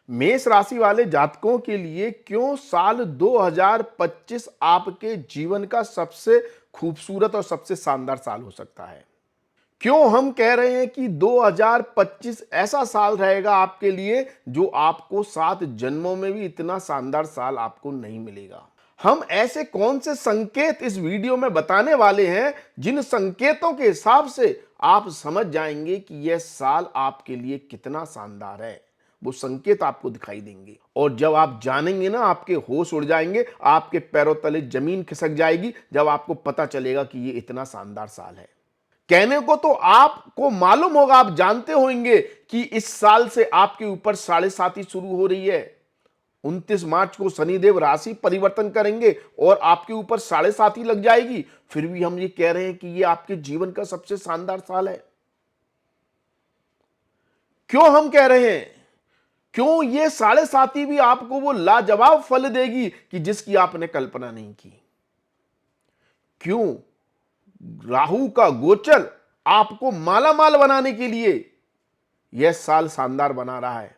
मेष राशि वाले जातकों के लिए क्यों साल 2025 आपके जीवन का सबसे खूबसूरत और सबसे शानदार साल हो सकता है। क्यों हम कह रहे हैं कि 2025 ऐसा साल रहेगा आपके लिए जो आपको 7 जन्मों में भी इतना शानदार साल आपको नहीं मिलेगा। हम ऐसे कौन से संकेत इस वीडियो में बताने वाले हैं जिन संकेतों के हिसाब से आप समझ जाएंगे कि यह साल आपके लिए कितना शानदार है। वो संकेत आपको दिखाई देंगे और जब आप जानेंगे ना, आपके होश उड़ जाएंगे, आपके पैरों तले जमीन खिसक जाएगी जब आपको पता चलेगा कि ये इतना शानदार साल है। कहने को तो आपको मालूम होगा, आप जानते होंगे कि इस साल से आपके ऊपर 7.5 शुरू हो रही है। 29 मार्च को शनिदेव राशि परिवर्तन करेंगे और आपके ऊपर 7.5 लग जाएगी। फिर भी हम ये कह रहे हैं कि ये आपके जीवन का सबसे शानदार साल है। क्यों हम कह रहे हैं? क्यों ये 7.5 भी आपको वो लाजवाब फल देगी कि जिसकी आपने कल्पना नहीं की। क्यों राहु का गोचर आपको मालामाल बनाने के लिए यह साल शानदार बना रहा है।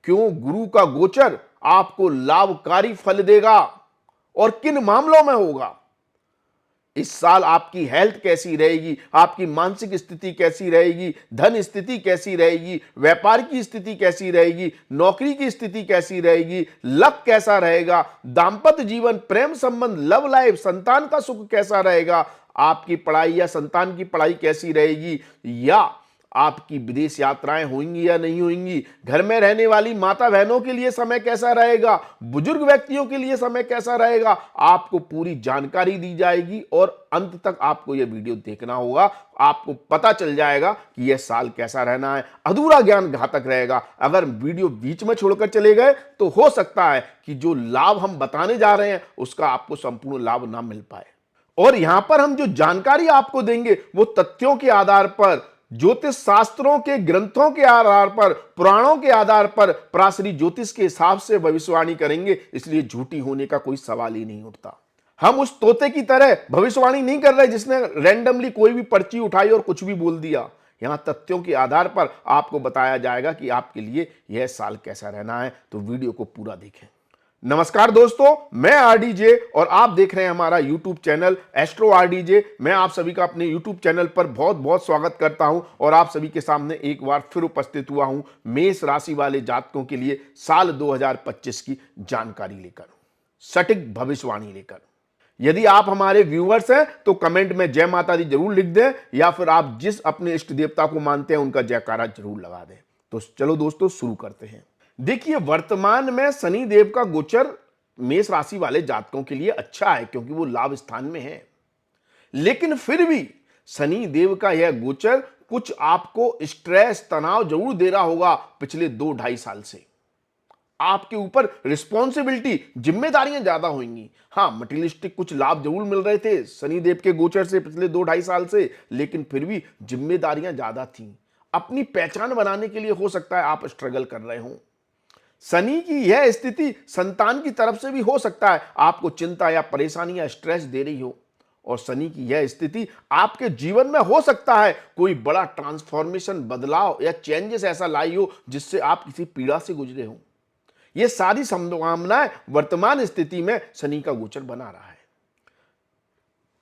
क्यों गुरु का गोचर आपको लाभकारी फल देगा और किन मामलों में होगा। इस साल आपकी हेल्थ कैसी रहेगी, आपकी मानसिक स्थिति कैसी रहेगी, धन स्थिति कैसी रहेगी, व्यापार की स्थिति कैसी रहेगी, नौकरी की स्थिति कैसी रहेगी, लक कैसा रहेगा, दांपत्य जीवन, प्रेम संबंध, लव लाइफ, संतान का सुख कैसा रहेगा, आपकी पढ़ाई या संतान की पढ़ाई कैसी रहेगी, या आपकी विदेश यात्राएं होंगी या नहीं होंगी, घर में रहने वाली माता बहनों के लिए समय कैसा रहेगा, बुजुर्ग व्यक्तियों के लिए समय कैसा रहेगा। आपको पूरी जानकारी दी जाएगी और अंत तक आपको यह वीडियो देखना होगा। आपको पता चल जाएगा कि यह साल कैसा रहना है। अधूरा ज्ञान घातक रहेगा। अगर वीडियो बीच में छोड़कर चले गए तो हो सकता है कि जो लाभ हम बताने जा रहे हैं उसका आपको संपूर्ण लाभ ना मिल पाए। और यहां पर हम जो जानकारी आपको देंगे वो तथ्यों के आधार पर, ज्योतिष शास्त्रों के ग्रंथों के आधार पर, पुराणों के आधार पर, पराशरी ज्योतिष के हिसाब से भविष्यवाणी करेंगे। इसलिए झूठी होने का कोई सवाल ही नहीं उठता। हम उस तोते की तरह भविष्यवाणी नहीं कर रहे जिसने रैंडमली कोई भी पर्ची उठाई और कुछ भी बोल दिया। यहां तथ्यों के आधार पर आपको बताया जाएगा कि आपके लिए यह साल कैसा रहना है। तो वीडियो को पूरा देखें। नमस्कार दोस्तों, मैं आरडीजे और आप देख रहे हैं हमारा यूट्यूब चैनल एस्ट्रो आरडीजे। मैं आप सभी का अपने यूट्यूब चैनल पर बहुत बहुत स्वागत करता हूं और आप सभी के सामने एक बार फिर उपस्थित हुआ हूं मेष राशि वाले जातकों के लिए साल 2025 की जानकारी लेकर, सटीक भविष्यवाणी लेकर। यदि आप हमारे व्यूअर्स हैं तो कमेंट में जय माता दी जरूर लिख दें, या फिर आप जिस अपने इष्ट देवता को मानते हैं उनका जयकारा जरूर लगा दें। तो चलो दोस्तों शुरू करते हैं। देखिए, वर्तमान में शनि देव का गोचर मेष राशि वाले जातकों के लिए अच्छा है क्योंकि वो लाभ स्थान में है। लेकिन फिर भी शनि देव का यह गोचर कुछ आपको स्ट्रेस, तनाव जरूर दे रहा होगा। पिछले 2-2.5 साल से आपके ऊपर रिस्पॉन्सिबिलिटी, जिम्मेदारियां ज्यादा होंगी। हाँ, मटेरियलिस्टिक कुछ लाभ जरूर मिल रहे थे शनि देव के गोचर से पिछले 2-2.5 साल से, लेकिन फिर भी जिम्मेदारियां ज्यादा थी। अपनी पहचान बनाने के लिए हो सकता है आप स्ट्रगल कर रहे हो। शनि की यह स्थिति संतान की तरफ से भी हो सकता है आपको चिंता या परेशानी या स्ट्रेस दे रही हो। और शनि की यह स्थिति आपके जीवन में हो सकता है कोई बड़ा ट्रांसफॉर्मेशन, बदलाव या चेंजेस ऐसा लाई हो जिससे आप किसी पीड़ा से गुजरे हो। यह सारी संभावनाएं वर्तमान स्थिति में शनि का गोचर बना रहा है।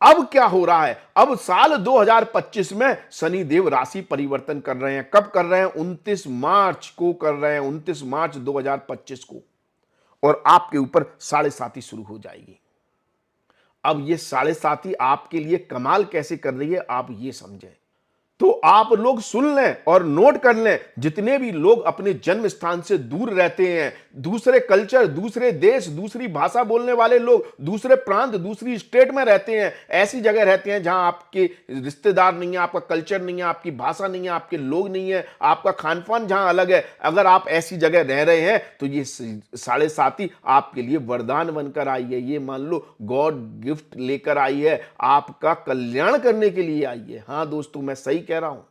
अब क्या हो रहा है? अब साल 2025 में शनि देव राशि परिवर्तन कर रहे हैं। कब कर रहे हैं? 29 मार्च को कर रहे हैं, 29 मार्च 2025 को। और आपके ऊपर 7.5 शुरू हो जाएगी। अब ये 7.5 आपके लिए कमाल कैसे कर रही है आप ये समझें। तो आप लोग सुन लें और नोट कर लें, जितने भी लोग अपने जन्म स्थान से दूर रहते हैं, दूसरे कल्चर, दूसरे देश, दूसरी भाषा बोलने वाले लोग, दूसरे प्रांत, दूसरी स्टेट में रहते हैं, ऐसी जगह रहते हैं जहां आपके रिश्तेदार नहीं है, आपका कल्चर नहीं है, आपकी भाषा नहीं है, आपके लोग नहीं है, आपका खान पान जहां अलग है। अगर आप ऐसी जगह रह रहे हैं तो ये 7.5 आपके लिए वरदान बनकर आई है। ये मान लो गॉड गिफ्ट लेकर आई है, आपका कल्याण करने के लिए आई है। हाँ दोस्तों, मैं सही कह रहा हूं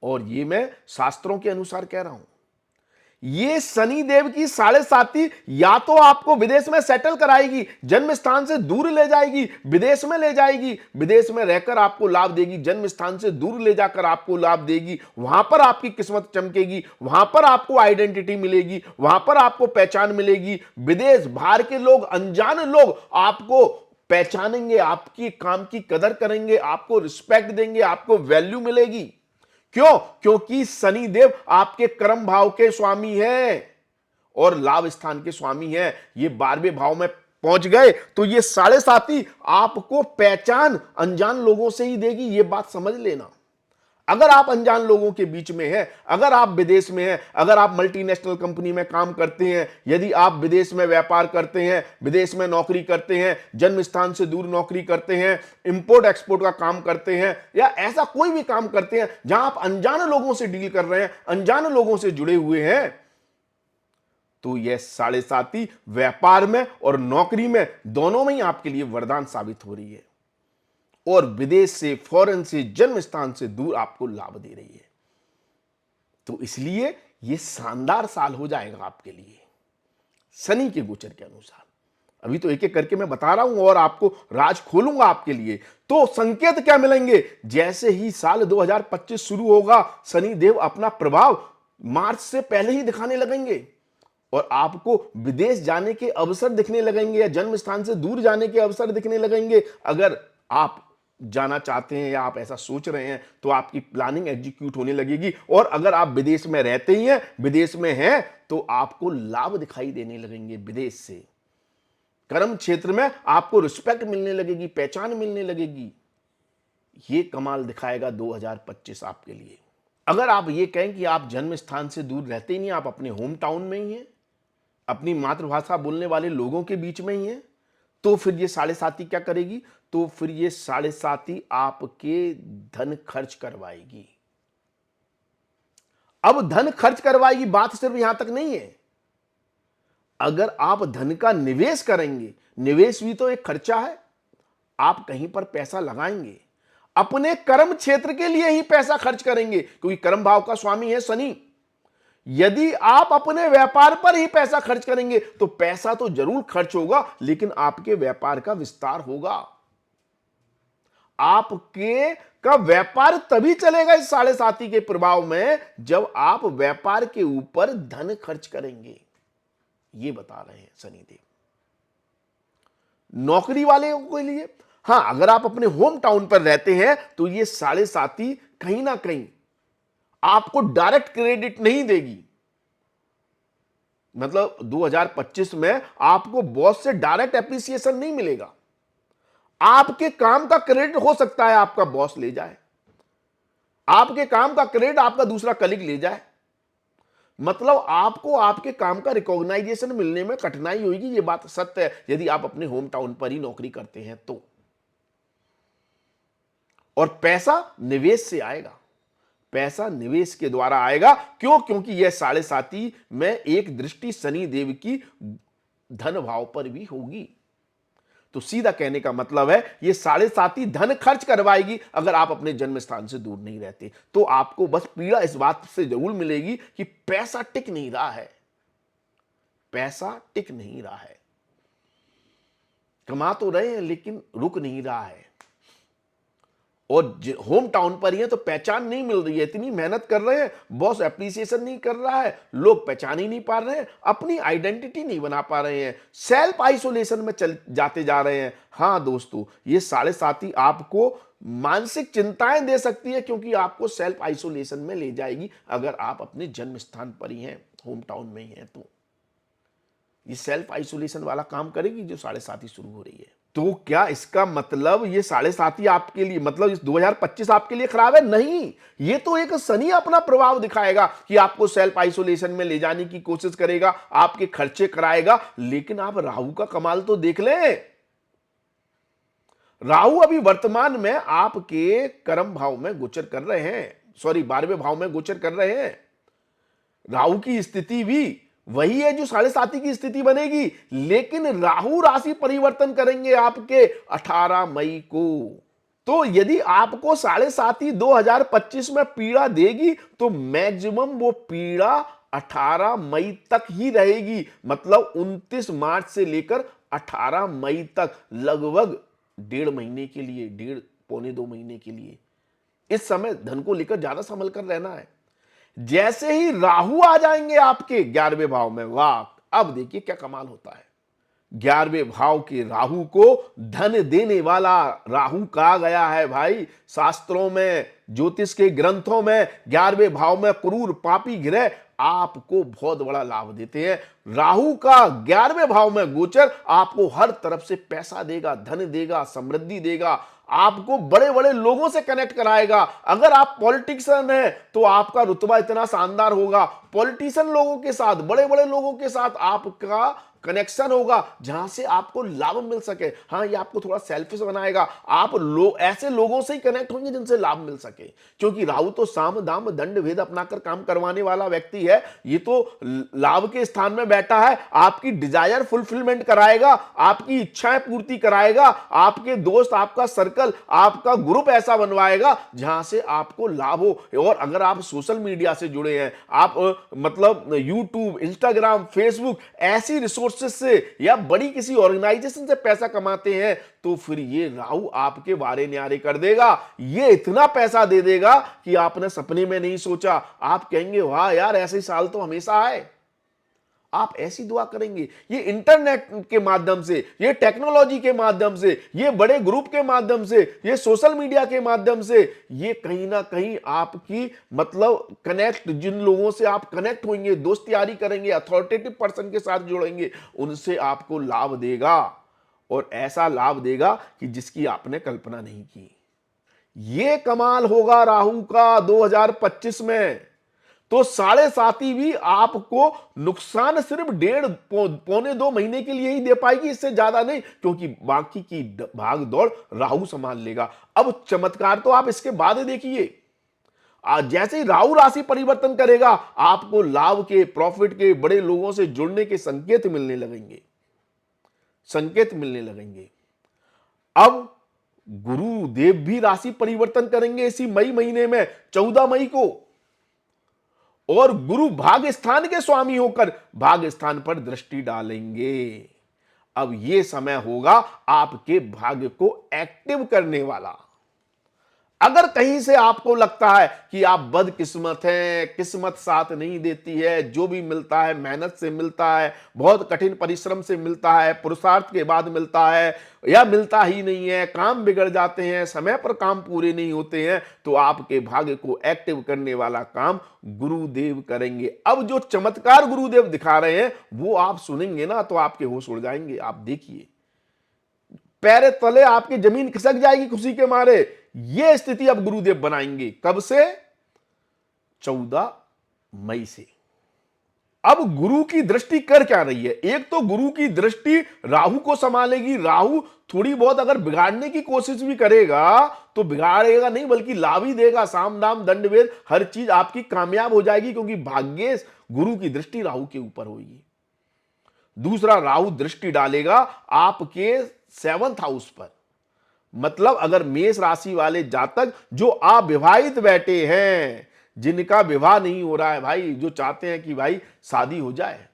और ये मैं शास्त्रों के अनुसार कह रहा हूं। ये शनि देव की साढ़े साती या तो आपको विदेश में सेटल कराएगी, जन्म स्थान से दूर ले जाएगी, विदेश में ले जाएगी, विदेश में रहकर आपको लाभ देगी, जन्म स्थान से दूर ले जाकर आपको लाभ देगी, वहां पर आपकी किस्मत चमकेगी, वहां पर आपको आइडेंटिटी मिलेगी, वहां पर आपको पहचान मिलेगी। विदेश बाहर के लोग, अनजान लोग आपको पहचानेंगे, आपकी काम की कदर करेंगे, आपको रिस्पेक्ट देंगे, आपको वैल्यू मिलेगी। क्यों? क्योंकि शनि देव आपके कर्म भाव के स्वामी है और लाभ स्थान के स्वामी है। ये 12वें भाव में पहुंच गए तो ये साढ़े साती आपको पहचान अनजान लोगों से ही देगी, ये बात समझ लेना। अगर आप अनजान लोगों के बीच में हैं, अगर आप विदेश में हैं, अगर आप मल्टीनेशनल कंपनी में काम करते हैं, यदि आप विदेश में व्यापार करते हैं, विदेश में नौकरी करते हैं, जन्म स्थान से दूर नौकरी करते हैं, इंपोर्ट एक्सपोर्ट का काम करते हैं, या ऐसा कोई भी काम करते हैं जहां आप अनजान लोगों से डील कर रहे हैं, अनजान लोगों से जुड़े हुए हैं, तो यह साढ़े साती व्यापार में और नौकरी में दोनों में ही आपके लिए वरदान साबित हो रही है और विदेश से, फॉरेन से, जन्म स्थान से दूर आपको लाभ दे रही है। तो इसलिए यह शानदार साल हो जाएगा आपके लिए शनि के गोचर के अनुसार। अभी तो एक एक करके मैं बता रहा हूं और आपको राज खोलूंगा आपके लिए। तो संकेत क्या मिलेंगे? जैसे ही साल 2025 शुरू होगा, शनि देव अपना प्रभाव मार्च से पहले ही दिखाने लगेंगे और आपको विदेश जाने के अवसर दिखने लगेंगे या जन्म स्थान से दूर जाने के अवसर दिखने लगेंगे। अगर आप जाना चाहते हैं या आप ऐसा सोच रहे हैं तो आपकी प्लानिंग एग्जीक्यूट होने लगेगी। और अगर आप विदेश में रहते ही हैं, विदेश में हैं, तो आपको लाभ दिखाई देने लगेंगे। विदेश से कर्म क्षेत्र में आपको रिस्पेक्ट मिलने लगेगी, पहचान मिलने लगेगी। ये कमाल दिखाएगा 2025 आपके लिए। अगर आप ये कहें कि आप जन्म स्थान से दूर रहते ही नहीं, आप अपने होम टाउन में ही हैं, अपनी मातृभाषा बोलने वाले लोगों के बीच में ही हैं, तो फिर ये साढ़े साती क्या करेगी? तो फिर ये साढ़े साती आपके धन खर्च करवाएगी। अब धन खर्च करवाएगी, बात सिर्फ यहां तक नहीं है। अगर आप धन का निवेश करेंगे, निवेश भी तो एक खर्चा है। आप कहीं पर पैसा लगाएंगे, अपने कर्म क्षेत्र के लिए ही पैसा खर्च करेंगे, क्योंकि कर्म भाव का स्वामी है शनि। यदि आप अपने व्यापार पर ही पैसा खर्च करेंगे तो पैसा तो जरूर खर्च होगा, लेकिन आपके व्यापार का विस्तार होगा। आपके का व्यापार तभी चलेगा इस साढ़े साती के प्रभाव में जब आप व्यापार के ऊपर धन खर्च करेंगे। ये बता रहे हैं शनिदेव। नौकरी वाले के लिए, हां, अगर आप अपने होम टाउन पर रहते हैं तो ये साढ़े साती कहीं ना कहीं आपको डायरेक्ट क्रेडिट नहीं देगी। मतलब 2025 में आपको बॉस से डायरेक्ट एप्रिसिएशन नहीं मिलेगा। आपके काम का क्रेडिट हो सकता है आपका बॉस ले जाए, आपके काम का क्रेडिट आपका दूसरा कलीग ले जाए। मतलब आपको आपके काम का रिकॉग्नाइजेशन मिलने में कठिनाई होगी। यह बात सत्य है यदि आप अपने होम टाउन पर ही नौकरी करते हैं तो। और पैसा निवेश से आएगा, पैसा निवेश के द्वारा आएगा। क्यों? क्योंकि यह साढ़े साती में एक दृष्टि शनि देव की धन भाव पर भी होगी। तो सीधा कहने का मतलब है यह साढ़े साती धन खर्च करवाएगी। अगर आप अपने जन्म स्थान से दूर नहीं रहते तो आपको बस पीड़ा इस बात से जरूर मिलेगी कि पैसा टिक नहीं रहा है, पैसा टिक नहीं रहा है। कमा तो रहे हैं लेकिन रुक नहीं रहा है। और होम टाउन पर ही है तो पहचान नहीं मिल रही है। इतनी मेहनत कर रहे हैं, बॉस एप्रिसिएशन नहीं कर रहा है, लोग पहचान ही नहीं पा रहे हैं, अपनी आइडेंटिटी नहीं बना पा रहे हैं, सेल्फ आइसोलेशन में चल जाते जा रहे हैं। हाँ दोस्तों, ये साढ़े साती आपको मानसिक चिंताएं दे सकती है, क्योंकि आपको सेल्फ आइसोलेशन में ले जाएगी अगर आप अपने जन्म स्थान पर ही हैं, होम टाउन में ही हैं। तो ये सेल्फ आइसोलेशन वाला काम करेगी जो साढ़े साती शुरू हो रही है। तो क्या इसका मतलब ये साढ़े साती आपके लिए, मतलब इस 2025 आपके लिए खराब है? नहीं, ये तो एक शनि अपना प्रभाव दिखाएगा कि आपको सेल्फ आइसोलेशन में ले जाने की कोशिश करेगा, आपके खर्चे कराएगा। लेकिन आप राहु का कमाल तो देख लें। राहु अभी वर्तमान में आपके कर्म भाव में गोचर कर रहे हैं, 12वें भाव में गोचर कर रहे हैं। राहु की स्थिति भी वही है जो साढ़े साती की स्थिति बनेगी, लेकिन राहु राशि परिवर्तन करेंगे आपके 18 मई को। तो यदि आपको साढ़े साती 2025 में पीड़ा देगी तो मैक्सिमम वो पीड़ा 18 मई तक ही रहेगी, मतलब 29 मार्च से लेकर 18 मई तक, लगभग 1.5 महीने के लिए, 1.5 पौने 2 महीने के लिए। इस समय धन को लेकर ज्यादा संभल कर रहना है। जैसे ही राहु आ जाएंगे आपके 11वें भाव में, वाह, अब देखिए क्या कमाल होता है। 11वें भाव के राहु को धन देने वाला राहु कहा गया है भाई। शास्त्रों में, ज्योतिष के ग्रंथों में 11वें भाव में क्रूर पापी ग्रह आपको बहुत बड़ा लाभ देते हैं। राहु का 11वें भाव में गोचर आपको हर तरफ से पैसा देगा, धन देगा, समृद्धि देगा, आपको बड़े बड़े लोगों से कनेक्ट कराएगा। अगर आप पॉलिटिशियन हैं तो आपका रुतबा इतना शानदार होगा, पॉलिटिशियन लोगों के साथ, बड़े बड़े लोगों के साथ आपका कनेक्शन होगा जहां से आपको लाभ मिल सके। हाँ, ये आपको थोड़ा सेल्फिश बनाएगा, आप ऐसे लोगों से ही कनेक्ट होंगे जिनसे लाभ मिल सके, क्योंकि राहु तो साम दाम दंड भेद अपनाकर काम करवाने वाला व्यक्ति है। ये तो लाभ के स्थान में बैठा है, आपकी डिजायर फुलफिलमेंट कराएगा, आपकी इच्छाएं पूर्ति कराएगा, आपके दोस्त, आपका सर्कल, आपका ग्रुप ऐसा बनवाएगा जहां से आपको लाभ हो। और अगर आप सोशल मीडिया से जुड़े हैं, आप मतलब यूट्यूब, इंस्टाग्राम, फेसबुक, ऐसी रिसोर्सेज से या बड़ी किसी ऑर्गेनाइजेशन से पैसा कमाते हैं, तो फिर ये राहु आपके वारे न्यारे कर देगा। ये इतना पैसा दे देगा कि आपने सपने में नहीं सोचा। आप कहेंगे वाह यार, ऐसे साल तो हमेशा आए। आप ऐसी दुआ करेंगे। ये इंटरनेट के माध्यम से, ये टेक्नोलॉजी के माध्यम से, ये बड़े ग्रुप के माध्यम से, ये सोशल मीडिया के माध्यम से, ये कहीं ना कहीं आपकी मतलब कनेक्ट, जिन लोगों से आप कनेक्ट होंगे, दोस्ती यारी करेंगे, अथॉरिटेटिव पर्सन के साथ जुड़ेंगे, उनसे आपको लाभ देगा, और ऐसा लाभ देगा कि जिसकी आपने कल्पना नहीं की। ये कमाल होगा राहु का 2025 में। तो 7.5 भी आपको नुकसान सिर्फ 1.5 पौने 2 महीने के लिए ही दे पाएगी, इससे ज्यादा नहीं, क्योंकि बाकी की भाग दौड़ राहु संभाल लेगा। अब चमत्कार तो आप इसके बाद देखिए, जैसे ही राहु राशि परिवर्तन करेगा, आपको लाभ के, प्रॉफिट के, बड़े लोगों से जुड़ने के संकेत मिलने लगेंगे, संकेत मिलने लगेंगे। अब गुरुदेव भी राशि परिवर्तन करेंगे इसी मई महीने में, 14 मई को, और गुरु भाग्य स्थान के स्वामी होकर भाग्य स्थान पर दृष्टि डालेंगे। अब यह समय होगा आपके भाग्य को एक्टिव करने वाला। अगर कहीं से आपको लगता है कि आप बदकिस्मत हैं, किस्मत साथ नहीं देती है, जो भी मिलता है मेहनत से मिलता है, बहुत कठिन परिश्रम से मिलता है, पुरुषार्थ के बाद मिलता है, या मिलता ही नहीं है, काम बिगड़ जाते हैं, समय पर काम पूरे नहीं होते हैं, तो आपके भाग्य को एक्टिव करने वाला काम गुरुदेव करेंगे। अब जो चमत्कार गुरुदेव दिखा रहे हैं वो आप सुनेंगे ना तो आपके होश उड़ जाएंगे। आप देखिए, पैर तले आपकी जमीन खिसक जाएगी खुशी के मारे। यह स्थिति अब गुरुदेव बनाएंगे। कब से? 14 मई से। अब गुरु की दृष्टि कर क्या रही है? एक तो गुरु की दृष्टि राहु को संभालेगी। राहु थोड़ी बहुत अगर बिगाड़ने की कोशिश भी करेगा तो बिगाड़ेगा नहीं, बल्कि लाभ ही देगा। साम दाम दंड भेद हर चीज आपकी कामयाब हो जाएगी, क्योंकि भाग्येश गुरु की दृष्टि राहु के ऊपर होगी। दूसरा, राहु दृष्टि डालेगा आपके 7th हाउस पर। मतलब अगर मेष राशि वाले जातक जो अविवाहित बैठे हैं, जिनका विवाह नहीं हो रहा है भाई, जो चाहते हैं कि भाई शादी हो जाए,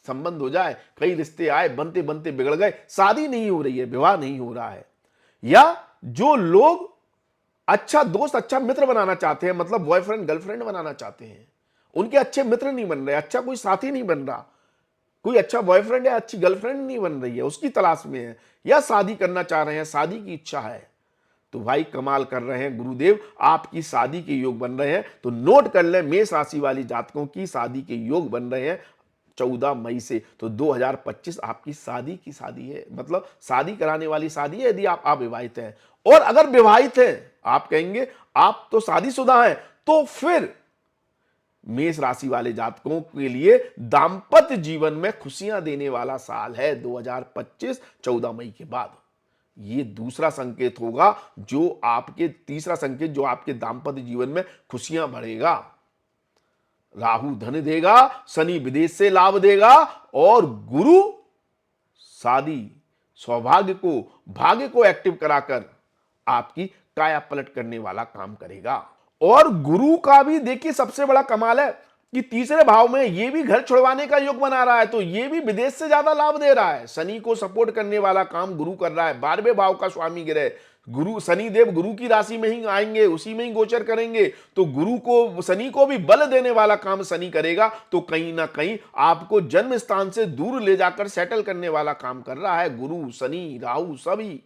संबंध हो जाए, कई रिश्ते आए, बनते बनते बिगड़ गए, शादी नहीं हो रही है, विवाह नहीं हो रहा है, या जो लोग अच्छा दोस्त, अच्छा मित्र बनाना चाहते हैं, मतलब बॉयफ्रेंड गर्लफ्रेंड बनाना चाहते हैं, उनके अच्छे मित्र नहीं बन रहे, अच्छा कोई साथी नहीं बन रहा, कोई अच्छा बॉयफ्रेंड या अच्छी गर्लफ्रेंड नहीं बन रही है, उसकी तलाश में है, या शादी करना चाह रहे हैं, शादी की इच्छा है, तो भाई कमाल कर रहे हैं गुरुदेव, आपकी शादी के योग बन रहे हैं। तो नोट कर लें, मेष राशि वाली जातकों की शादी के योग बन रहे हैं 14 मई से। तो 2025 आपकी शादी की शादी है, मतलब शादी कराने वाली शादी है, यदि आप अविवाहित हैं। और अगर विवाहित हैं, आप कहेंगे आप तो शादीशुदा हैं, तो फिर मेष राशि वाले जातकों के लिए दाम्पत्य जीवन में खुशियां देने वाला साल है 2025, 14 मई के बाद। ये दूसरा संकेत होगा जो आपके, तीसरा संकेत जो आपके दाम्पत्य जीवन में खुशियां बढ़ेगा। राहु धन देगा, शनि विदेश से लाभ देगा, और गुरु शादी, सौभाग्य को, भाग्य को एक्टिव कराकर आपकी काया पलट करने वाला काम करेगा। और गुरु का भी देखिए सबसे बड़ा कमाल है कि तीसरे भाव में ये भी घर छुड़वाने का योग बना रहा है, तो ये भी विदेश से ज्यादा लाभ दे रहा है। शनि को सपोर्ट करने वाला काम गुरु कर रहा है। 12वें भाव का स्वामी ग्रह गुरु, शनि देव गुरु की राशि में ही आएंगे, उसी में ही गोचर करेंगे, तो गुरु को, शनि को भी बल देने वाला काम शनि करेगा। तो कहीं ना कहीं आपको जन्म स्थान से दूर ले जाकर सेटल करने वाला काम कर रहा है गुरु, शनि, राहु सभी।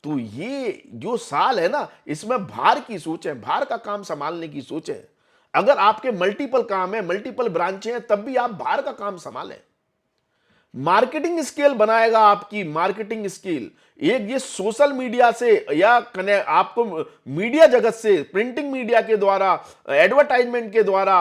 तो ये जो साल है ना, इसमें भार की सोच है, भार का काम संभालने की सोच है। अगर आपके मल्टीपल काम है, मल्टीपल ब्रांचें हैं, तब भी आप भार का काम संभालें। मार्केटिंग स्किल बनाएगा आपकी, मार्केटिंग स्किल। एक ये सोशल मीडिया से या कनेक्ट, आपको मीडिया जगत से, प्रिंटिंग मीडिया के द्वारा, एडवर्टाइजमेंट के द्वारा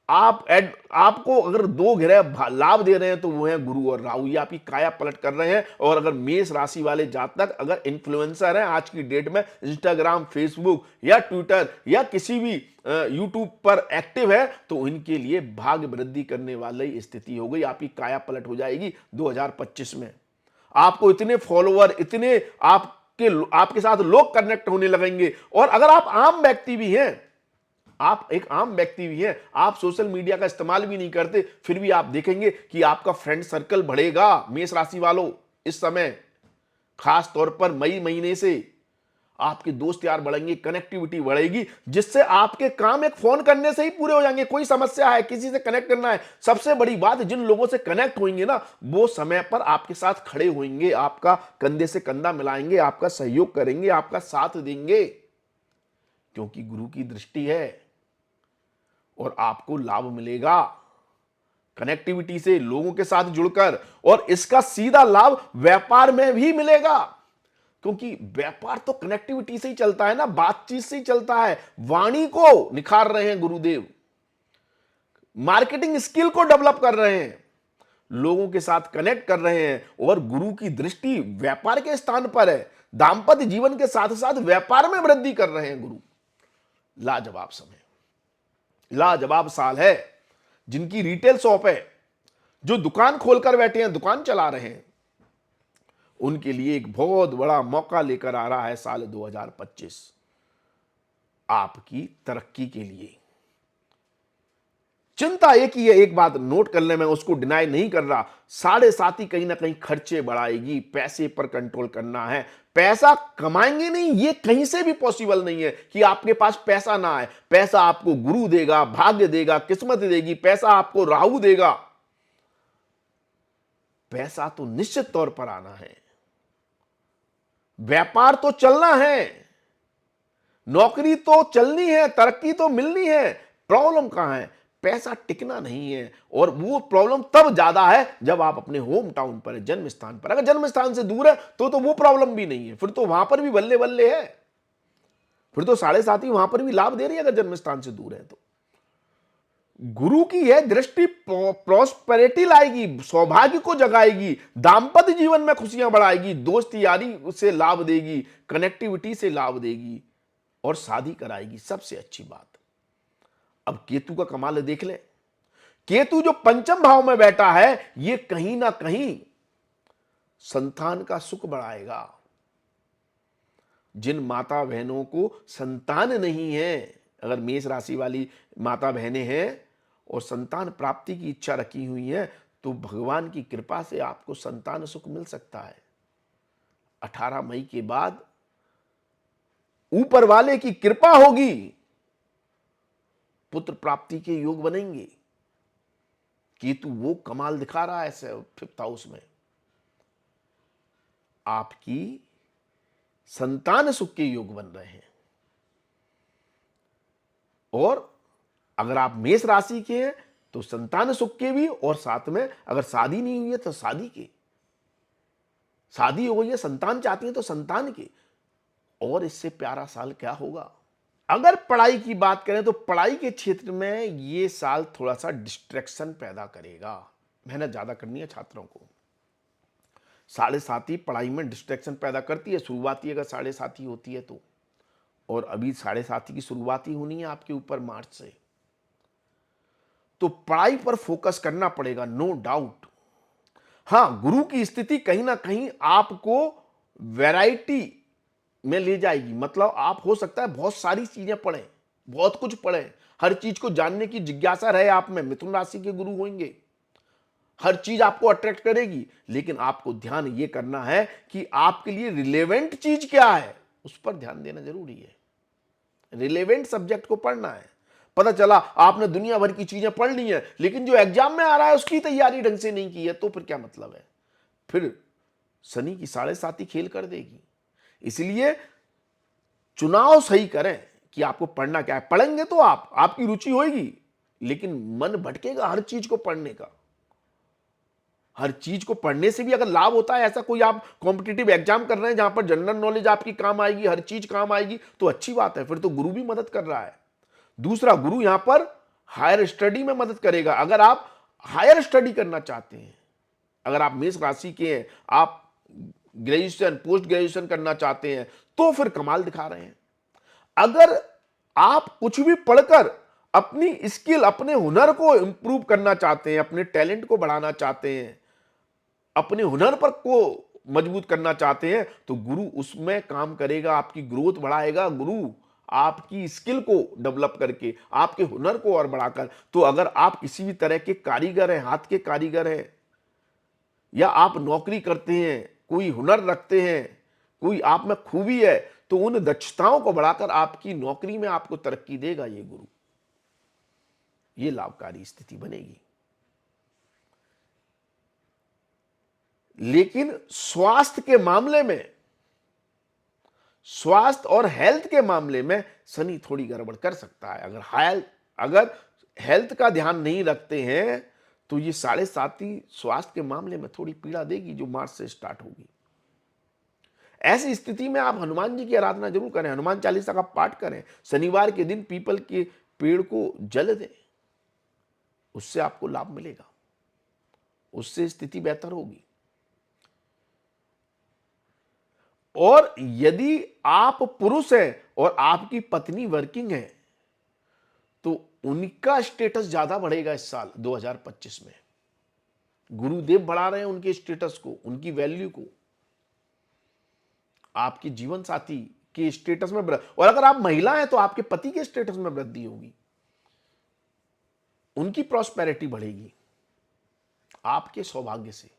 आपको अगर दो ग्रह लाभ दे रहे हैं तो वो है गुरु और राहु। ये आपकी काया पलट कर रहे हैं। और अगर मेष राशि वाले जातक अगर इन्फ्लुएंसर हैं आज की डेट में, इंस्टाग्राम, फेसबुक या ट्विटर या किसी भी यूट्यूब पर एक्टिव है, तो इनके लिए भाग्य वृद्धि करने वाली स्थिति हो गई। आपकी काया पलट हो जाएगी 2025 में। आपको इतने फॉलोअर, इतने आपके साथ लोग कनेक्ट होने लगेंगे। और अगर आप आम व्यक्ति भी हैं, आप एक आम व्यक्ति भी हैं, आप सोशल मीडिया का इस्तेमाल भी नहीं करते, फिर भी आप देखेंगे कि आपका फ्रेंड सर्कल बढ़ेगा। मेष राशि वालों, इस समय खास तौर पर मई महीने से आपके दोस्त यार बढ़ेंगे, कनेक्टिविटी बढ़ेगी, जिससे आपके काम एक फोन करने से ही पूरे हो जाएंगे। कोई समस्या है, किसी से कनेक्ट करना है, सबसे बड़ी बात, जिन लोगों से कनेक्ट होंगे ना, वो समय पर आपके साथ खड़े होंगे, आपका कंधे से कंधा मिलाएंगे, आपका सहयोग करेंगे, आपका साथ देंगे, क्योंकि गुरु की दृष्टि है और आपको लाभ मिलेगा कनेक्टिविटी से, लोगों के साथ जुड़कर। और इसका सीधा लाभ व्यापार में भी मिलेगा, क्योंकि व्यापार तो कनेक्टिविटी से ही चलता है ना, बातचीत से ही चलता है। वाणी को निखार रहे हैं गुरुदेव, मार्केटिंग स्किल को डेवलप कर रहे हैं, लोगों के साथ कनेक्ट कर रहे हैं। और गुरु की दृष्टि व्यापार के स्थान पर है। दांपत्य जीवन के साथ साथ व्यापार में वृद्धि कर रहे हैं गुरु। लाजवाब समय, लाजवाब साल है। जिनकी रिटेल शॉप है, जो दुकान खोलकर बैठे हैं, दुकान चला रहे हैं, उनके लिए एक बहुत बड़ा मौका लेकर आ रहा है साल 2025 आपकी तरक्की के लिए। चिंता एक ही है, एक बात नोट कर ले, मैं उसको डिनाई नहीं कर रहा, 7.5 कहीं ना कहीं खर्चे बढ़ाएगी। पैसे पर कंट्रोल करना है। पैसा कमाएंगे नहीं, ये कहीं से भी पॉसिबल नहीं है कि आपके पास पैसा ना आए। पैसा आपको गुरु देगा, भाग्य देगा, किस्मत देगी, पैसा आपको राहु देगा। पैसा तो निश्चित तौर पर आना है, व्यापार तो चलना है, नौकरी तो चलनी है, तरक्की तो मिलनी है। प्रॉब्लम कहां है? पैसा टिकना नहीं है। और वो प्रॉब्लम तब ज्यादा है जब आप अपने होम टाउन पर है, जन्म स्थान पर। अगर जन्म स्थान से दूर है तो वो प्रॉब्लम भी नहीं है, फिर तो वहां पर भी बल्ले बल्ले है, फिर तो 7.5 वहां पर भी लाभ दे रही है अगर जन्म स्थान से दूर है तो। गुरु की यह दृष्टि प्रॉस्पेरिटी लाएगी, सौभाग्य को जगाएगी, दाम्पत्य जीवन में खुशियां बढ़ाएगी, दोस्त यारी से लाभ देगी, कनेक्टिविटी से लाभ देगी और शादी कराएगी। सबसे अच्छी बात। अब केतु का कमाल देख ले। केतु जो पंचम भाव में बैठा है, ये कहीं ना कहीं संतान का सुख बढ़ाएगा। जिन माता बहनों को संतान नहीं है, अगर मेष राशि वाली माता बहनें हैं और संतान प्राप्ति की इच्छा रखी हुई है, तो भगवान की कृपा से आपको संतान सुख मिल सकता है। 18 मई के बाद ऊपर वाले की कृपा होगी, पुत्र प्राप्ति के योग बनेंगे। केतु वो कमाल दिखा रहा है 5th हाउस में, आपकी संतान सुख के योग बन रहे हैं। और अगर आप मेष राशि के हैं तो संतान सुख के भी, और साथ में अगर शादी नहीं हुई है तो शादी के, शादी हो गई है, संतान चाहती है तो संतान के। और इससे प्यारा साल क्या होगा? अगर पढ़ाई की बात करें तो पढ़ाई के क्षेत्र में ये साल थोड़ा सा डिस्ट्रैक्शन पैदा करेगा। मेहनत ज्यादा करनी है छात्रों को। 7.5 पढ़ाई में डिस्ट्रैक्शन पैदा करती है, शुरुआती अगर 7.5 होती है तो। और अभी 7.5 की शुरुआती होनी है आपके ऊपर मार्च से, तो पढ़ाई पर फोकस करना पड़ेगा, नो डाउट। हां, गुरु की स्थिति कहीं ना कहीं आपको वैरायटी में ले जाएगी। मतलब आप हो सकता है बहुत सारी चीजें पढ़ें, बहुत कुछ पढ़ें, हर चीज को जानने की जिज्ञासा रहे आप में, मिथुन राशि के गुरु होंगे। हर चीज आपको अट्रैक्ट करेगी, लेकिन आपको ध्यान ये करना है कि आपके लिए रिलेवेंट चीज क्या है, उस पर ध्यान देना जरूरी है। रिलेवेंट सब्जेक्ट को पढ़ना है। पता चला आपने दुनिया भर की चीजें पढ़ ली हैं, लेकिन जो एग्जाम में आ रहा है उसकी तैयारी ढंग से नहीं की है, तो फिर क्या मतलब है? फिर शनि की 7.5 खेल कर देगी। इसलिए चुनाव सही करें कि आपको पढ़ना क्या है। पढ़ेंगे तो आपकी रुचि होगी, लेकिन मन भटकेगा हर चीज को पढ़ने का। हर चीज को पढ़ने से भी अगर लाभ होता है, ऐसा कोई आप कॉम्पिटिटिव एग्जाम कर रहे हैं जहां पर जनरल नॉलेज आपकी काम आएगी, हर चीज काम आएगी, तो अच्छी बात है, फिर तो गुरु भी मदद कर रहा है। दूसरा, गुरु यहां पर हायर स्टडी में मदद करेगा। अगर आप हायर स्टडी करना चाहते हैं, अगर आप मेष राशि के हैं, आप ग्रेजुएशन पोस्ट ग्रेजुएशन करना चाहते हैं, तो फिर कमाल दिखा रहे हैं। अगर आप कुछ भी पढ़कर अपनी स्किल, अपने हुनर को इंप्रूव करना चाहते हैं, अपने टैलेंट को बढ़ाना चाहते हैं, अपने हुनर पर को मजबूत करना चाहते हैं, तो गुरु उसमें काम करेगा, आपकी ग्रोथ बढ़ाएगा। गुरु आपकी स्किल को डेवलप करके, आपके हुनर को और बढ़ाकर। तो अगर आप किसी भी तरह के कारीगर हैं, हाथ के कारीगर हैं, या आप नौकरी करते हैं, कोई हुनर रखते हैं, कोई आप में खूबी है, तो उन दक्षताओं को बढ़ाकर आपकी नौकरी में आपको तरक्की देगा ये गुरु। ये लाभकारी स्थिति बनेगी। लेकिन स्वास्थ्य के मामले में, स्वास्थ्य और हेल्थ के मामले में शनि थोड़ी गड़बड़ कर सकता है। अगर हेल्थ का ध्यान नहीं रखते हैं, तो ये 7.5 स्वास्थ्य के मामले में थोड़ी पीड़ा देगी, जो मार्च से स्टार्ट होगी। ऐसी स्थिति में आप हनुमान जी की आराधना जरूर करें, हनुमान चालीसा का पाठ करें, शनिवार के दिन पीपल के पेड़ को जल दें, उससे आपको लाभ मिलेगा, उससे स्थिति बेहतर होगी। और यदि आप पुरुष हैं और आपकी पत्नी वर्किंग है, तो उनका स्टेटस ज्यादा बढ़ेगा इस साल 2025 में। गुरुदेव बढ़ा रहे हैं उनके स्टेटस को, उनकी वैल्यू को, आपके जीवन साथी के स्टेटस में और अगर आप महिला हैं तो आपके पति के स्टेटस में वृद्धि होगी, उनकी प्रॉस्पेरिटी बढ़ेगी आपके सौभाग्य से।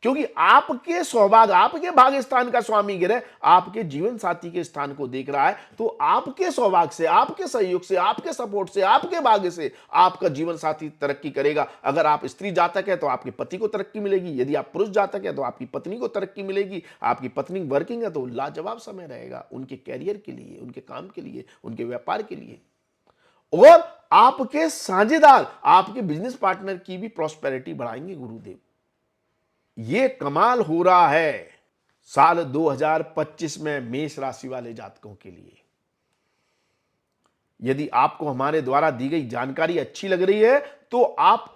क्योंकि आपके सौभाग्य, आपके भाग्य स्थान का स्वामी ग्रह आपके जीवन साथी के स्थान को देख रहा है, तो आपके सौभाग्य से, आपके सहयोग से, आपके सपोर्ट से, आपके भाग्य से आपका जीवन साथी तरक्की करेगा। अगर आप स्त्री जातक है तो आपके पति को तरक्की मिलेगी, यदि आप पुरुष जातक है तो आपकी पत्नी को तरक्की मिलेगी। आपकी पत्नी वर्किंग है तो लाजवाब समय रहेगा उनके कैरियर के लिए, उनके काम के लिए, उनके व्यापार के लिए। और आपके साझेदार, आपके बिजनेस पार्टनर की भी प्रॉस्पेरिटी बढ़ाएंगे गुरुदेव। ये कमाल हो रहा है साल 2025 में मेष राशि वाले जातकों के लिए। यदि आपको हमारे द्वारा दी गई जानकारी अच्छी लग रही है, तो आप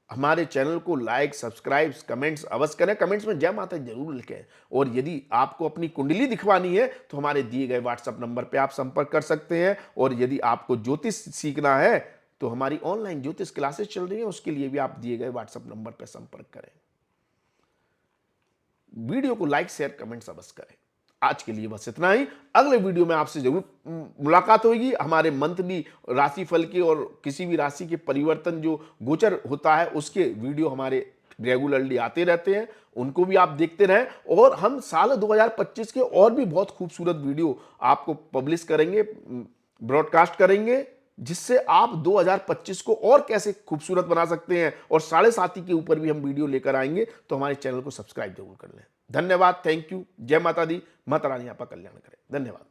हमारे चैनल को लाइक, सब्सक्राइब, कमेंट्स अवश्य करें। कमेंट्स में जय माता जरूर लिखें। और यदि आपको अपनी कुंडली दिखवानी है तो हमारे दिए गए व्हाट्सएप नंबर पर आप संपर्क कर सकते हैं। और यदि आपको ज्योतिष सीखना है तो हमारी ऑनलाइन ज्योतिष क्लासेस चल रही है, उसके लिए भी आप दिए गए व्हाट्सएप नंबर पर संपर्क करें। वीडियो को लाइक, शेयर, कमेंट्स अवश्य करें। आज के लिए बस इतना ही। अगले वीडियो में आपसे जरूर मुलाकात होगी। हमारे मंथली राशिफल के और किसी भी राशि के परिवर्तन जो गोचर होता है उसके वीडियो हमारे रेगुलरली आते रहते हैं, उनको भी आप देखते रहें। और हम साल 2025 के और भी बहुत खूबसूरत वीडियो आपको पब्लिश करेंगे, ब्रॉडकास्ट करेंगे, जिससे आप 2025 को और कैसे खूबसूरत बना सकते हैं। और 7.5 के ऊपर भी हम वीडियो लेकर आएंगे, तो हमारे चैनल को सब्सक्राइब जरूर कर लें। धन्यवाद, थैंक यू, जय माता दी, माता रानी आपका कल्याण करें। धन्यवाद।